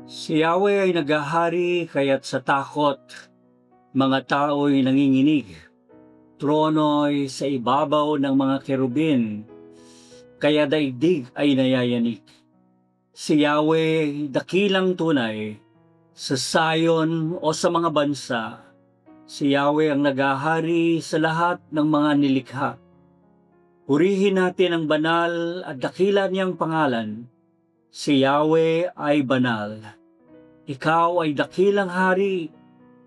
Si Yahweh ay naghahari kaya't sa takot, mga tao'y nanginginig. Trono'y sa ibabaw ng mga kerubin, kaya daigdig ay nayayanig. Si Yahweh dakilang tunay, sa Sion o sa mga bansa. Si Yahweh ang naghahari sa lahat ng mga nilikha. Purihin natin ang banal at dakila niyang pangalan. Si Yahweh ay banal. Ikaw ay dakilang hari,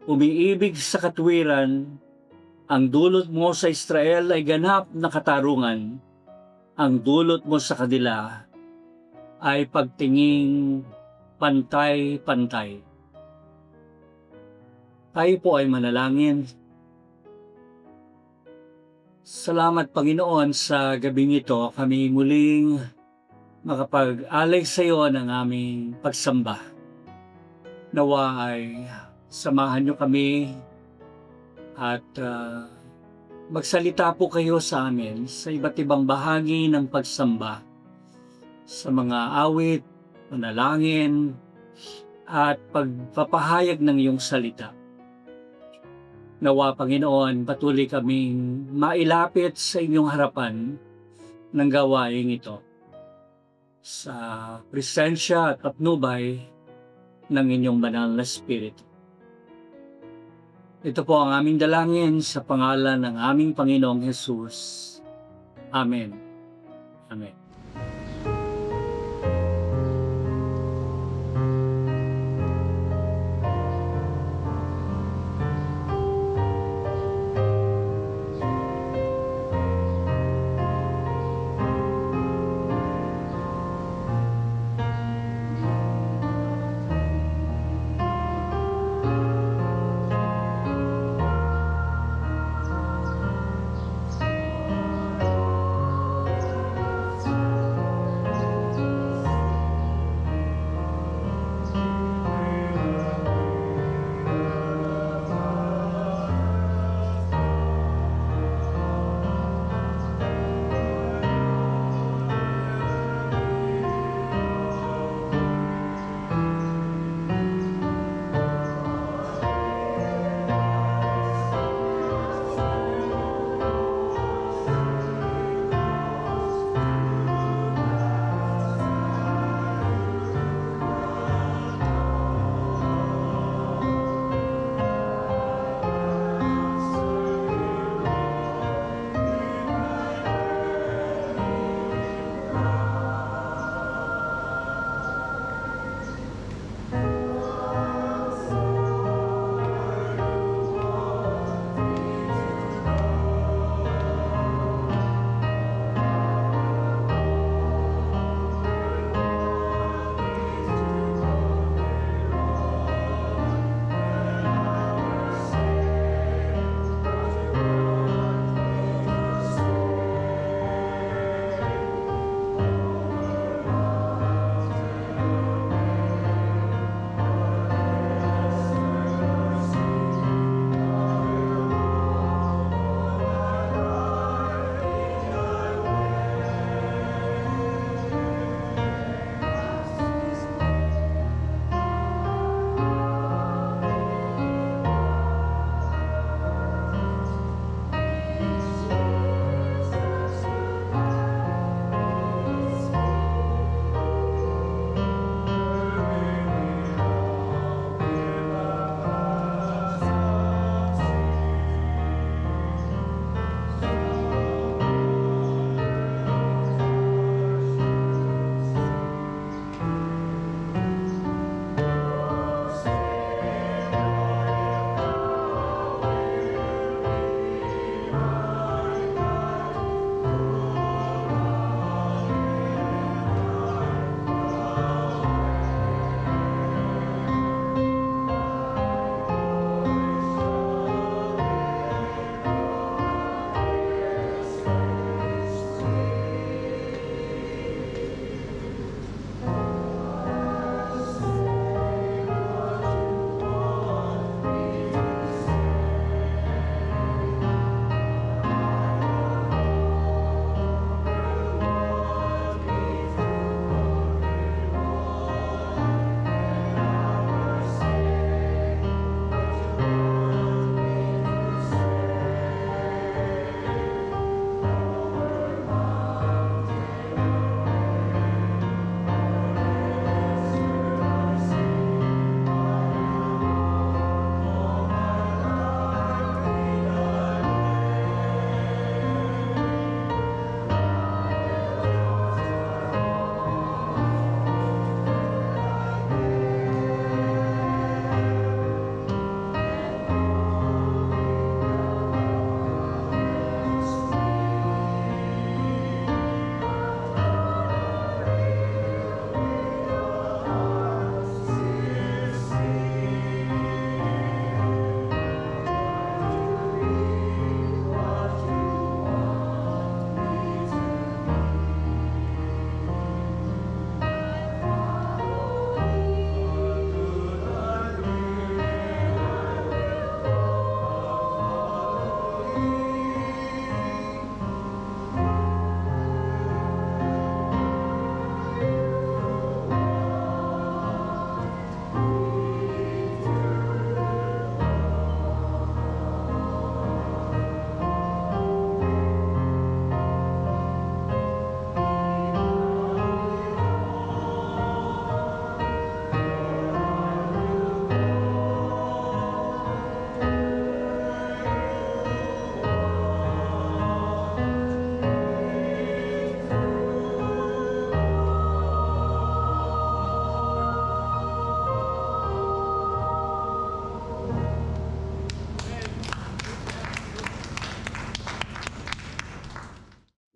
umiibig sa katwiran. Ang dulot mo sa Israel ay ganap na katarungan. Ang dulot mo sa kanila ay pagtinging pantay-pantay. Tayo po ay manalangin. Salamat Panginoon sa gabing ito, kami muling makapag-alay sa iyo ng aming pagsamba. Nawa ay samahan niyo kami at magsalita po kayo sa amin sa iba't ibang bahagi ng pagsamba, sa mga awit, panalangin, at pagpapahayag ng iyong salita. Nawa Panginoon, patuloy kaming mailapit sa inyong harapan ng gawain ito sa presensya at patnubay ng inyong banal na Espiritu. Ito po ang aming dalangin sa pangalan ng aming Panginoong Hesus. Amen. Amen.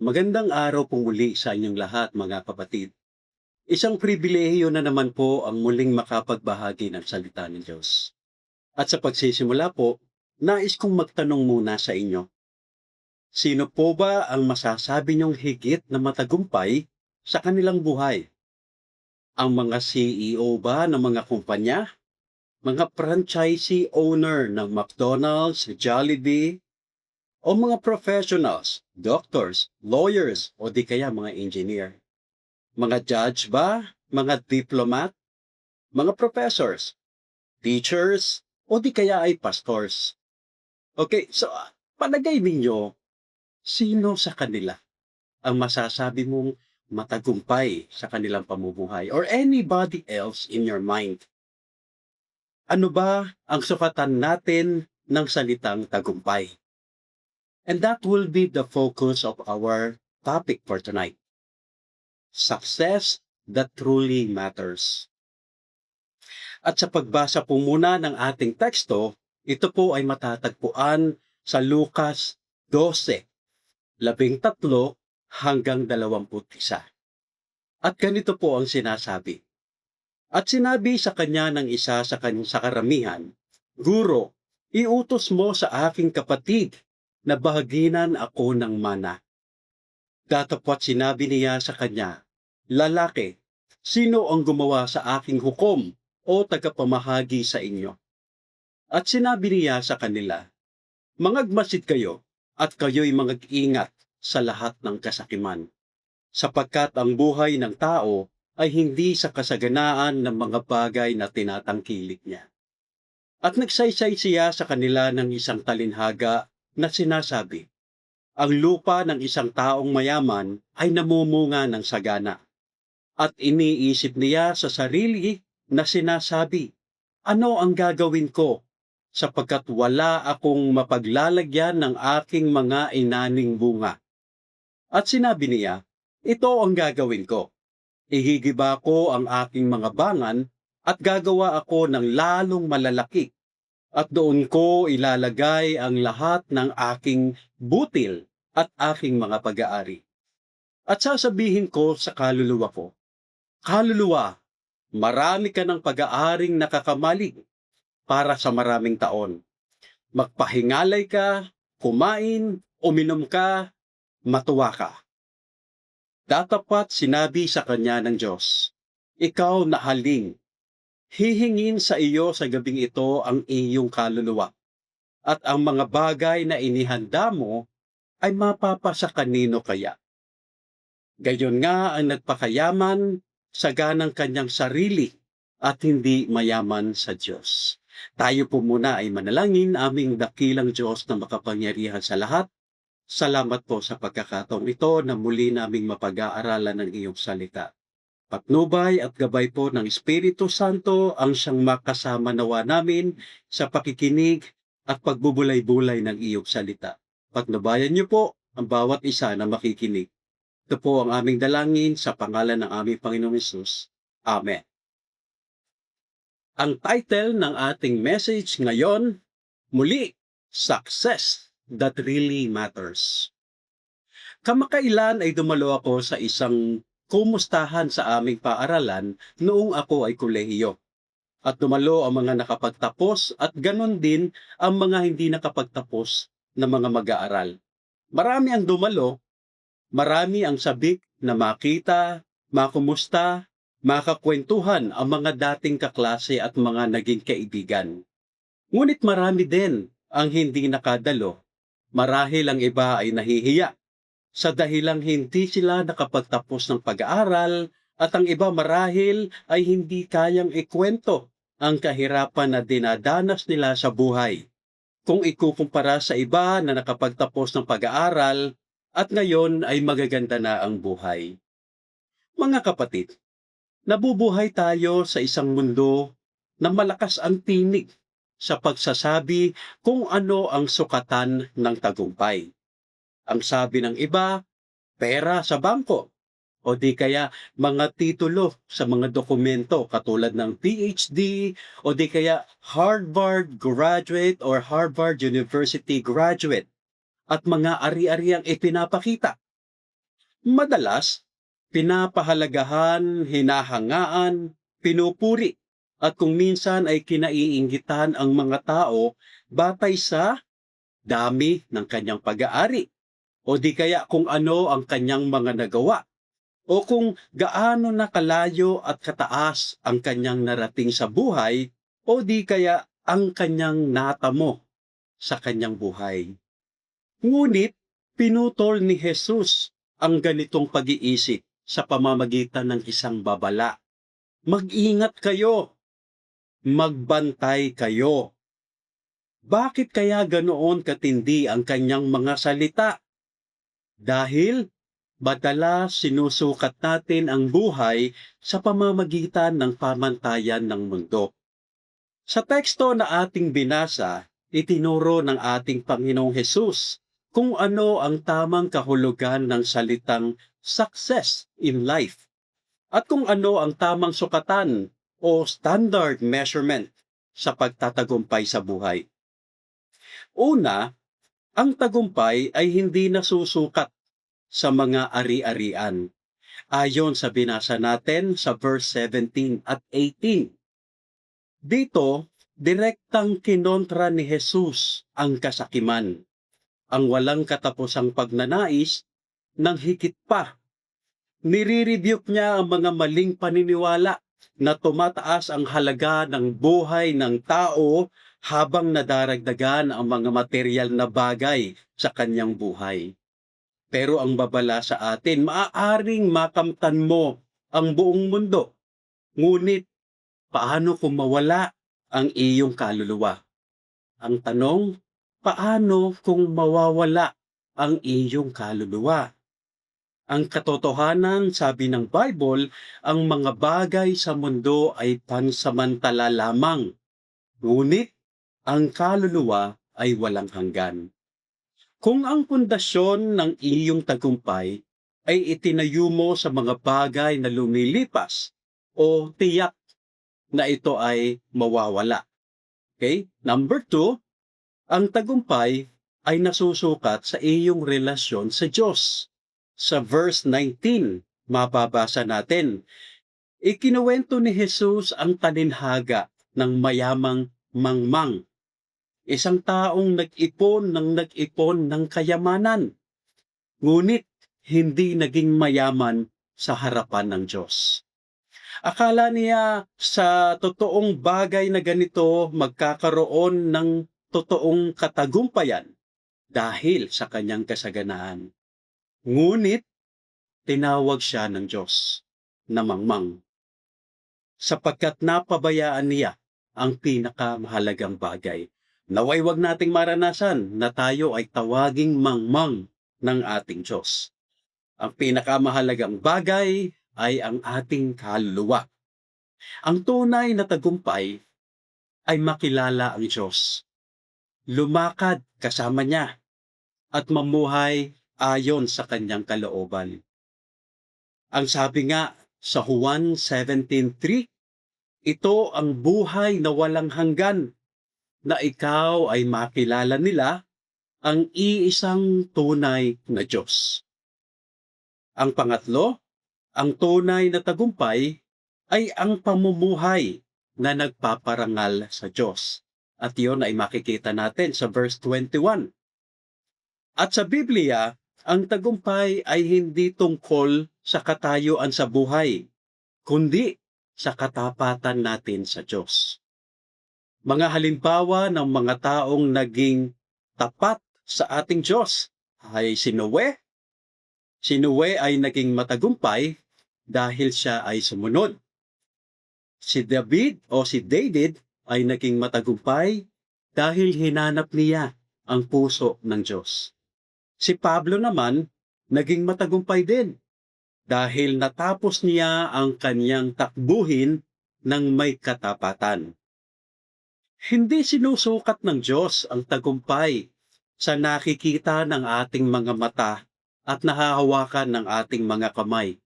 Magandang araw po muli sa inyong lahat mga kapatid. Isang pribilehiyo na naman po ang muling makapagbahagi ng salita ng Diyos. At sa pagsisimula po, nais kong magtanong muna sa inyo. Sino po ba ang masasabi niyong higit na matagumpay sa kanilang buhay? Ang mga CEO ba ng mga kumpanya? Mga franchisee owner ng McDonald's, Jollibee, o mga professionals, doctors, lawyers, o di kaya mga engineer? Mga judge ba? Mga diplomat? Mga professors? Teachers? O di kaya ay pastors? Okay, so palagay ninyo, sino sa kanila ang masasabi mong matagumpay sa kanilang pamumuhay? Or anybody else in your mind? Ano ba ang sukatan natin ng salitang tagumpay? And that will be the focus of our topic for tonight. Success that truly matters. At sa pagbasa po muna ng ating teksto, ito po ay matatagpuan sa Lucas 12:13 hanggang 21. At ganito po ang sinasabi. At sinabi sa kanya ng isa sa karamihan, Guro, iutos mo sa aking kapatid na bahaginan ako ng mana. Datapwat sinabi niya sa kanya, Lalaki, sino ang gumawa sa aking hukom o tagapamahagi sa inyo? At sinabi niya sa kanila, Mangagmasid kayo at kayo'y mag-ingat sa lahat ng kasakiman, sapagkat ang buhay ng tao ay hindi sa kasaganaan ng mga bagay na tinatangkilik niya. At nagsaysay siya sa kanila ng isang talinhaga na sinasabi, Ang lupa ng isang taong mayaman ay namumunga ng sagana. At iniisip niya sa sarili na sinasabi, Ano ang gagawin ko? Sapagkat wala akong mapaglalagyan ng aking mga inaning bunga. At sinabi niya, Ito ang gagawin ko. Ihigiba ko ang aking mga bangan at gagawa ako ng lalong malalaki. At doon ko ilalagay ang lahat ng aking butil at aking mga pag-aari. At sasabihin ko sa kaluluwa ko, Kaluluwa, marami ka ng pag-aaring nakakamalig para sa maraming taon. Magpahingalay ka, kumain, uminom ka, matuwa ka. Datapat sinabi sa kanya ng Diyos, Ikaw na haling, hihingin sa iyo sa gabing ito ang iyong kaluluwa, at ang mga bagay na inihanda mo ay mapapasa kanino kaya. Gayon nga ang nagpakayaman sa ganang kanyang sarili at hindi mayaman sa Diyos. Tayo po muna ay manalangin, aming dakilang Diyos na makapangyarihan sa lahat. Salamat po sa pagkakataong ito na muli naming mapag-aaralan ng iyong salita. Patnubay at gabay po ng Espiritu Santo ang siyang makasama nawa namin sa pakikinig at pagbubulay-bulay ng iyong salita. Patnubayan niyo po ang bawat isa na makikinig. Ito po ang aming dalangin sa pangalan ng aming Panginoong Hesus. Amen. Ang title ng ating message ngayon, muli, Success that Really Matters. Kamakailan ay dumalo ako sa isang kumustahan sa aming paaralan noong ako ay kolehiyo. At dumalo ang mga nakapagtapos at ganon din ang mga hindi nakapagtapos na mga mag-aaral. Marami ang dumalo, marami ang sabik na makita, makumusta, makakwentuhan ang mga dating kaklase at mga naging kaibigan. Ngunit marami din ang hindi nakadalo. Marahil ang iba ay nahihiya sa dahilang hindi sila nakapagtapos ng pag-aaral at ang iba marahil ay hindi kayang ikwento ang kahirapan na dinadanas nila sa buhay. Kung ikukumpara sa iba na nakapagtapos ng pag-aaral at ngayon ay magaganda na ang buhay. Mga kapatid, nabubuhay tayo sa isang mundo na malakas ang tinig sa pagsasabi kung ano ang sukatan ng tagumpay. Ang sabi ng iba, pera sa bangko, o di kaya mga titulo sa mga dokumento katulad ng PhD, o di kaya Harvard graduate or Harvard University graduate, at mga ari-ariang ipinapakita. Madalas, pinapahalagahan, hinahangaan, pinupuri, at kung minsan ay kinaiinggitan ang mga tao batay sa dami ng kanyang pag-aari o di kaya kung ano ang kanyang mga nagawa o kung gaano na kalayo at kataas ang kanyang narating sa buhay o di kaya ang kanyang natamo sa kanyang buhay. Ngunit pinutol ni Jesus ang ganitong pag-iisip sa pamamagitan ng isang babala. Mag-ingat kayo, magbantay kayo. Bakit kaya ganoon katindi ang kanyang mga salita? Dahil madalas sinusukat natin ang buhay sa pamamagitan ng pamantayan ng mundo. Sa teksto na ating binasa, itinuro ng ating Panginoong Hesus kung ano ang tamang kahulugan ng salitang success in life at kung ano ang tamang sukatan o standard measurement sa pagtatagumpay sa buhay. Una, ang tagumpay ay hindi nasusukat sa mga ari-arian. Ayon sa binasa natin sa verse 17 at 18. Dito, direktang kinontra ni Jesus ang kasakiman, ang walang katapusang pagnanais ng higit pa. Nire-rebuke niya ang mga maling paniniwala na tumataas ang halaga ng buhay ng tao habang nadaragdagan ang mga material na bagay sa kanyang buhay. Pero ang babala sa atin, maaaring makamtan mo ang buong mundo. Ngunit, paano kung mawala ang iyong kaluluwa? Ang tanong, paano kung mawawala ang iyong kaluluwa? Ang katotohanan, sabi ng Bible, ang mga bagay sa mundo ay pansamantala lamang. Ngunit, ang kaluluwa ay walang hanggan. Kung ang pundasyon ng iyong tagumpay ay itinayo mo sa mga bagay na lumilipas o tiyak na ito ay mawawala. Okay? Number 2, ang tagumpay ay nasusukat sa iyong relasyon sa Diyos. Sa verse 19, mababasa natin, ikinuwento ni Jesus ang talinhaga ng mayamang mangmang. Isang taong nag-ipon ng kayamanan, ngunit hindi naging mayaman sa harapan ng Diyos. Akala niya sa totoong bagay na ganito magkakaroon ng totoong katagumpayan dahil sa kanyang kasaganaan. Ngunit tinawag siya ng Diyos na mangmang sapagkat napabayaan niya ang pinakamahalagang bagay. Naway wag nating maranasan na tayo ay tawaging mangmang ng ating Diyos. Ang pinakamahalagang bagay ay ang ating kaluluwa. Ang tunay na tagumpay ay makilala ang Diyos, lumakad kasama niya, at mamuhay ayon sa kanyang kalooban. Ang sabi nga sa Juan 17:3, ito ang buhay na walang hanggan, na ikaw ay makilala nila ang iisang tunay na Diyos. Ang pangatlo, ang tunay na tagumpay ay ang pamumuhay na nagpaparangal sa Diyos. At iyon ay makikita natin sa verse 21. At sa Biblia, ang tagumpay ay hindi tungkol sa katayuan sa buhay, kundi sa katapatan natin sa Diyos. Mga halimbawa ng mga taong naging tapat sa ating Diyos ay si Noe. Si Noe ay naging matagumpay dahil siya ay sumunod. Si David ay naging matagumpay dahil hinanap niya ang puso ng Diyos. Si Pablo naman naging matagumpay din dahil natapos niya ang kanyang takbuhin ng may katapatan. Hindi sinusukat ng Diyos ang tagumpay sa nakikita ng ating mga mata at nahahawakan ng ating mga kamay,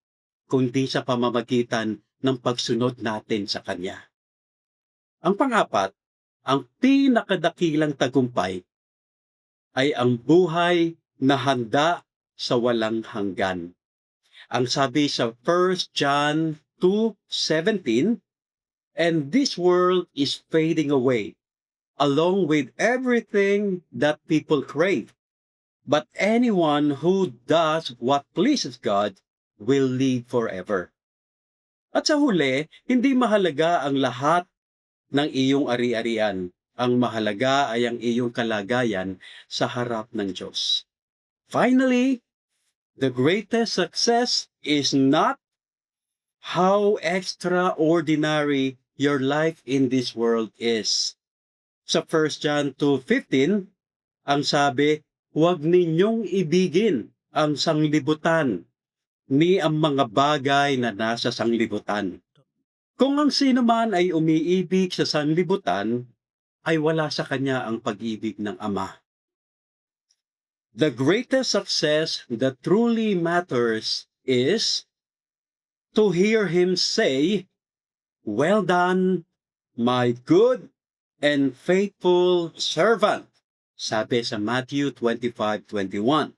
kundi sa pamamagitan ng pagsunod natin sa Kanya. Ang pang-apat, ang pinakadakilang tagumpay ay ang buhay na handa sa walang hanggan. Ang sabi sa 1 John 2:17, "And this world is fading away, along with everything that people crave. But anyone who does what pleases God will live forever." At sa huli, hindi mahalaga ang lahat ng iyong ari-arian. Ang mahalaga ay ang iyong kalagayan sa harap ng Diyos. Finally, the greatest success is not how extraordinary your life in this world is. Sa 1 John 2:15, ang sabi, "Huwag ninyong ibigin ang sanglibutan ni ang mga bagay na nasa sanglibutan. Kung ang sino man ay umiibig sa sanlibutan, ay wala sa kanya ang pag-ibig ng Ama." The greatest success that truly matters is to hear Him say, "Well done, my good and faithful servant." Sabi sa Matthew 25:21.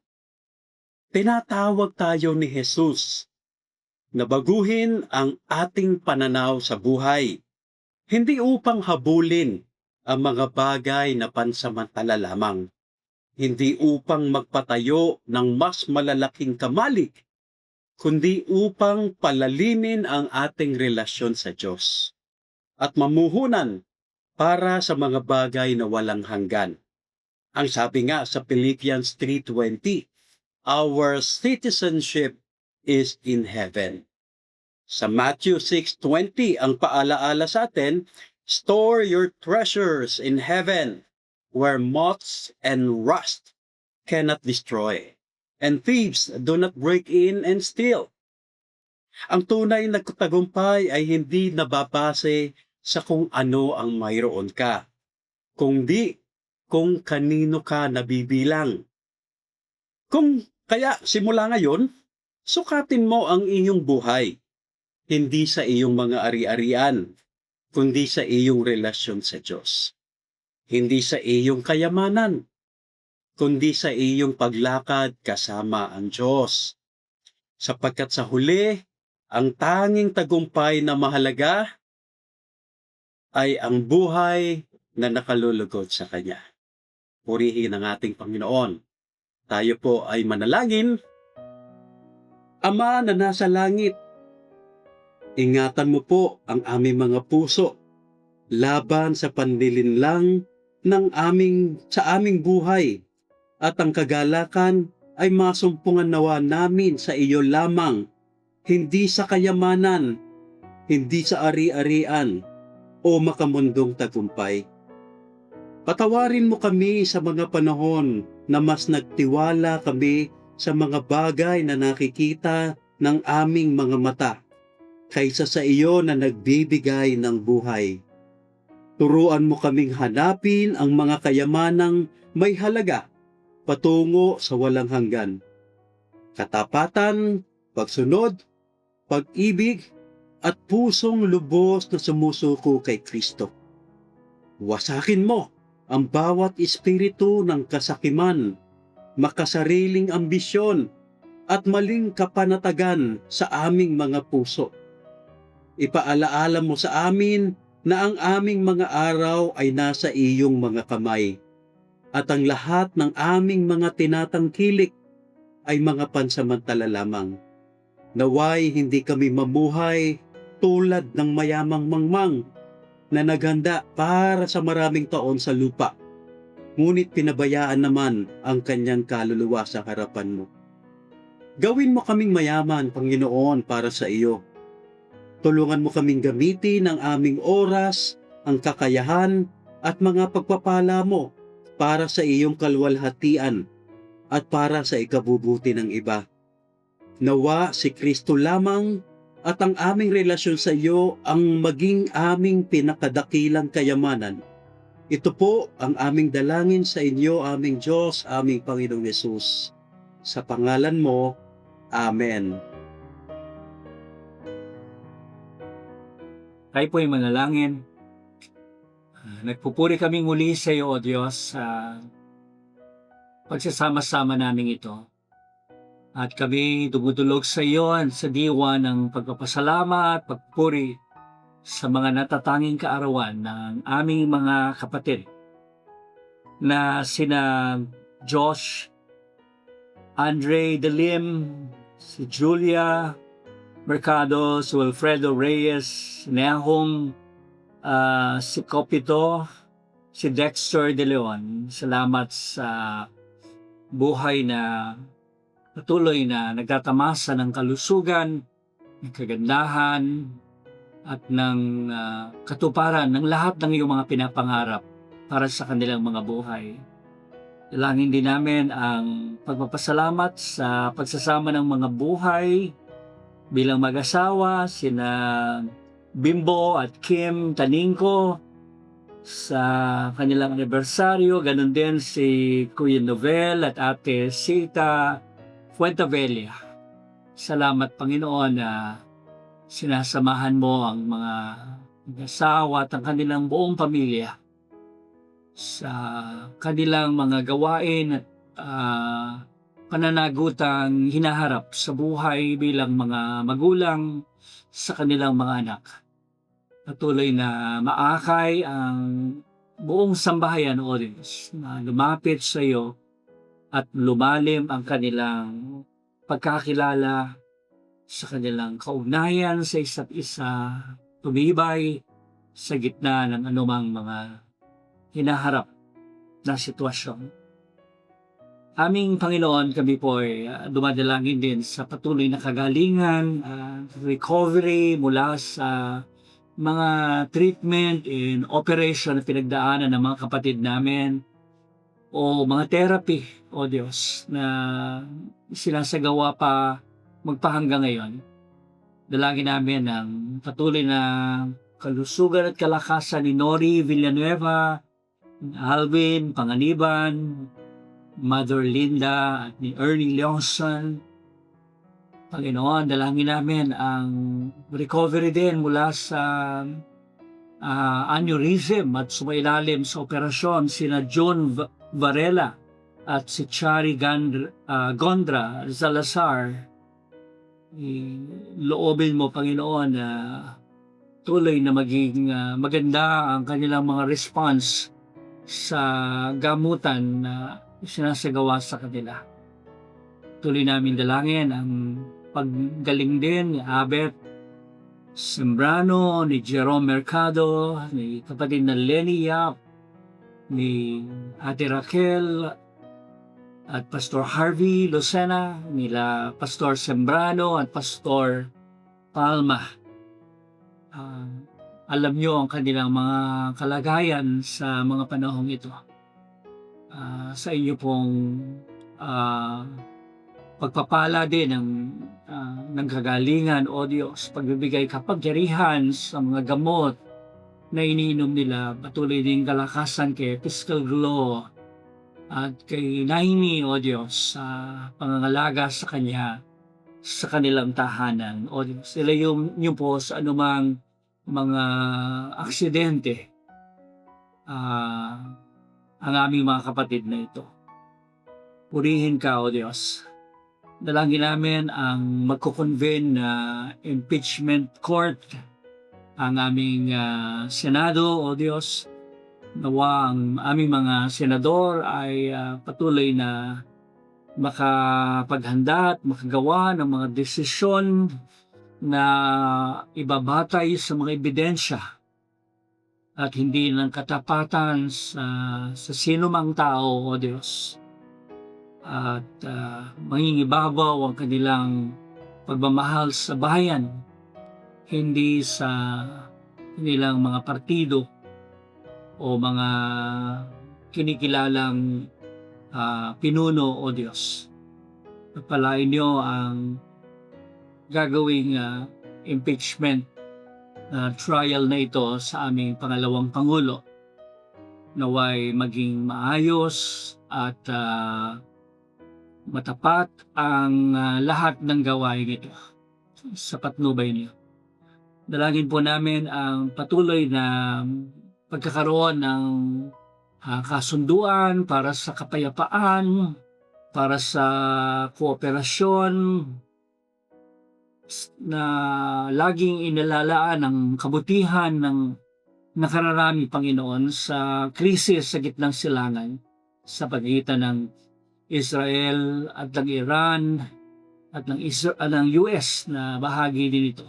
Tinatawag tayo ni Jesus na baguhin ang ating pananaw sa buhay, hindi upang habulin ang mga bagay na pansamantala lamang, hindi upang magpatayo ng mas malalaking kamalik, kundi upang palalimin ang ating relasyon sa Diyos at mamuhunan para sa mga bagay na walang hanggan. Ang sabi nga sa Philippians 3:20, "Our citizenship is in heaven." Sa Matthew 6:20, ang paalaala sa atin, "Store your treasures in heaven, where moths and rust cannot destroy, and thieves do not break in and steal." Ang tunay na tagumpay ay hindi nababase sa kung ano ang mayroon ka, kundi kung kanino ka nabibilang. Kaya simula ngayon, sukatin mo ang iyong buhay, hindi sa iyong mga ari-arian, kundi sa iyong relasyon sa Diyos. Hindi sa iyong kayamanan, kundi sa iyong paglakad kasama ang Diyos. Sapagkat sa huli, ang tanging tagumpay na mahalaga ay ang buhay na nakalulugod sa Kanya. Purihin ang ating Panginoon. Tayo po ay manalangin. Ama na nasa langit, ingatan mo po ang aming mga puso laban sa panlilinlang sa aming buhay, at ang kagalakan ay masumpungan nawa namin sa iyo lamang, hindi sa kayamanan, hindi sa ari-arian o makamundong tagumpay. Patawarin mo kami sa mga panahon na mas nagtiwala kami sa mga bagay na nakikita ng aming mga mata kaysa sa iyo na nagbibigay ng buhay. Turuan mo kaming hanapin ang mga kayamanang may halaga patungo sa walang hanggan. Katapatan, pagsunod, pag-ibig, at pusong lubos na sumusuko kay Kristo. Wasakin mo ang bawat espiritu ng kasakiman, makasariling ambisyon, at maling kapanatagan sa aming mga puso. Ipaalaala mo sa amin na ang aming mga araw ay nasa iyong mga kamay, at ang lahat ng aming mga tinatangkilik ay mga pansamantala lamang. Naway hindi kami mamuhay tulad ng mayamang mangmang na naghanda para sa maraming taon sa lupa, ngunit pinabayaan naman ang kanyang kaluluwa sa harapan mo. Gawin mo kaming mayaman, Panginoon, para sa iyo. Tulungan mo kaming gamitin ang aming oras, ang kakayahan, at mga pagpapala mo para sa iyong kalwalhatian at para sa ikabubuti ng iba. Nawa si Kristo lamang at ang aming relasyon sa iyo ang maging aming pinakadakilang kayamanan. Ito po ang aming dalangin sa inyo, aming Diyos, aming Panginoong Yesus. Sa pangalan mo, Amen. Tayo po ay manalangin. Nagpupuri kami muli sa iyo, O Diyos, sa pagsasama-sama namin ito. At kami dumudulog sa iyo sa diwa ng pagpapasalamat, pagpuri sa mga natatanging kaarawan ng aming mga kapatid na sina Josh, Andre Delim, si Julia Mercado, si Wilfredo Reyes, si Nahum, si Copito, si Dexter De Leon. Salamat sa buhay na patuloy na nagtatamasa ng kalusugan, ng kagandahan, at ng katuparan ng lahat ng iyong mga pinapangarap para sa kanilang mga buhay. Dalangin din namin ang pagpapasalamat sa pagsasama ng mga buhay bilang mag-asawa, sina Bimbo at Kim Taningco sa kanilang anibersaryo. Ganon din si Kuya Novel at Ate Sita Fuentavella. Salamat Panginoon na sinasamahan mo ang mga mag-asawa at ang kanilang buong pamilya sa kanilang mga gawain at pananagutang hinaharap sa buhay bilang mga magulang sa kanilang mga anak. Patuloy na maakay ang buong sambahayan, O Diyos, na lumapit sa iyo at lumalim ang kanilang pagkakilala sa kanilang kaugnayan sa isa't isa, tumibay sa gitna ng anumang mga hinaharap na sitwasyon. Aming Panginoon, kami po ay dumadalangin din sa patuloy na kagalingan, recovery mula sa mga treatment and operation na pinagdaanan ng mga kapatid namin o mga therapy, O Diyos, na sinasagawa pa magpahanggang ngayon. Dalangin namin ang patuloy na kalusugan at kalakasan ni Nori Villanueva, Alvin Panganiban, Mother Linda at ni Ernie Leonson. Panginoon, dalangin namin ang recovery din mula sa aneurysm at sumailalim sa operasyon sina John Varela at si Chari Gondra Salazar. Loobin mo, Panginoon, na tuloy na maging maganda ang kanilang mga response sa gamutan na sinasagawa sa kanila. Tuloy namin dalangin ang paggaling din ni Abet Sembrano, ni Jerome Mercado, ni kapatid na Lenny Yap, ni Ate Raquel, at Pastor Harvey Lucena, nila Pastor Sembrano at Pastor Palma. Alam nyo ang kanilang mga kalagayan sa mga panahong ito. Sa inyo pong pagpapala din ng kagalingan, O Diyos, pagbibigay kapangyarihan sa mga gamot na iniinom nila, patuloy din kalakasan kay Fiscal Glow at kay Naini, O Diyos, sa pangangalaga sa kanya, sa kanilang tahanan. O Diyos, ilayo niyo po sa anumang mga aksidente ang aming mga kapatid na ito. Purihin ka, O Diyos. Dalangin namin ang magko-convene na impeachment court, ang aming Senado, O Diyos. Nawa ang aming mga senador ay patuloy na makapaghanda at makagawa ng mga desisyon na ibabatay sa mga ebidensya at hindi ng katapatan sa sino mang tao, O Diyos. At mangingibabaw ang kanilang pagmamahal sa bayan, hindi sa kanilang mga partido o mga kinikilalang pinuno, O Diyos. Pagpalain niyo ang gagawing impeachment trial na ito sa aming pangalawang Pangulo. Naway maging maayos at matapat ang lahat ng gawain ito sa patnubay niyo. Dalangin po namin ang patuloy na pagkakaroon ng kasunduan para sa kapayapaan, para sa kooperasyon na laging inilalaan ang kabutihan ng nakararami, Panginoon, sa krisis sa gitnang silangan sa pagitan ng Israel at ng Iran at ng US na bahagi din ito.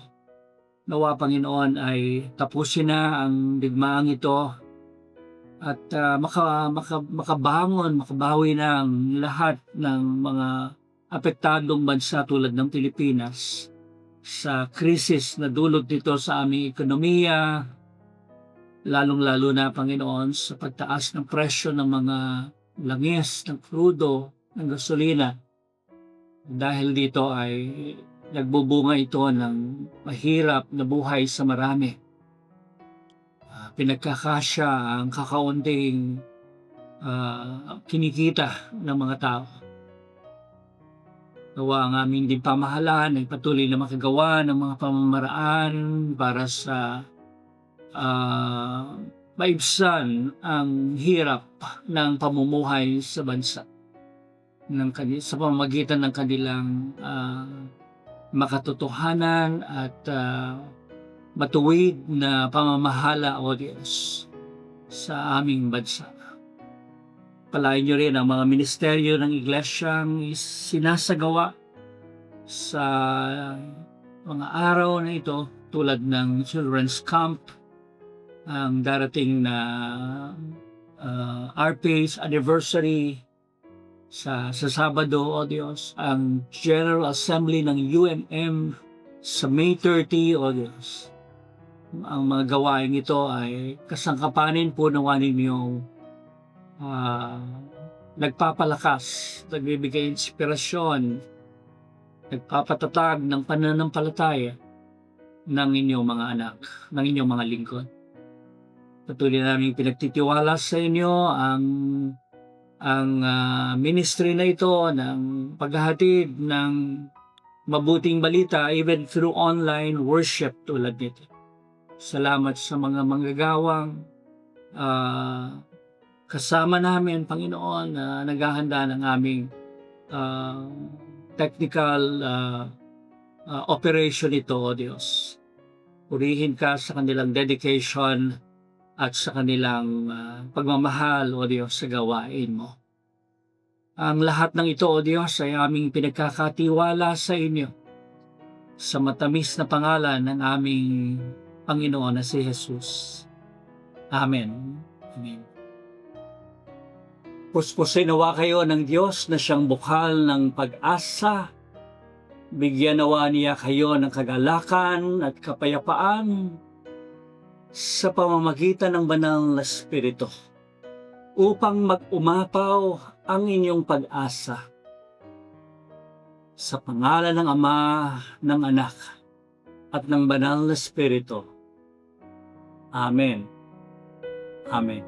Nawa, Panginoon, ay tapusin na ang digmaang ito at makabawi na ang lahat ng mga apektadong bansa tulad ng Pilipinas sa krisis na dulot nito sa aming ekonomiya, lalong-lalo na, Panginoon, sa pagtaas ng presyo ng mga langis, ng krudo, ng gasolina. Dahil dito ay nagbubunga ito ng mahirap na buhay sa marami. Pinagkakasya ang kakaunting kinikita ng mga tao. Nawa ang aming din pamahalaan ay patuloy na makagawa ng mga pamamaraan para sa maibsan ang hirap ng pamumuhay sa bansa sa pamamagitan ng kanilang makatotohanan at matuwid na pamamahala, O Diyos, sa aming bansa. Palain niyo rin ang mga ministeryo ng iglesyang sinasagawa sa mga araw na ito tulad ng Children's Camp, ang darating na RP's anniversary sa Sabado, O Diyos, ang General Assembly ng UMM sa May 30, O Diyos. Ang mga gawain ito ay kasangkapanin po nawa ninyong nagpapalakas, nagbibigay inspirasyon, nagpapatatag ng pananampalataya ng inyong mga anak, ng inyong mga lingkod. Patuloy namin pinagtitiwala sa inyo ang ministry na ito ng paghahatid ng mabuting balita even through online worship tulad nito. Salamat sa mga manggagawang kasama namin, Panginoon, na naghahanda ng aming technical operation ito, O Diyos. Purihin ka sa kanilang dedication at sa kanilang pagmamahal, O Diyos, sa gawain mo. Ang lahat ng ito, O Diyos, ay aming pinagkakatiwala sa inyo sa matamis na pangalan ng aming Panginoon na si Jesus. Amen. Amen. Puspusin nawa kayo ng Diyos na siyang bukal ng pag-asa. Bigyan nawa niya kayo ng kagalakan at kapayapaan sa pamamagitan ng banal na Espiritu upang mag-umapaw ang inyong pag-asa. Sa pangalan ng Ama, ng Anak, at ng banal na Espiritu. Amen. Amen.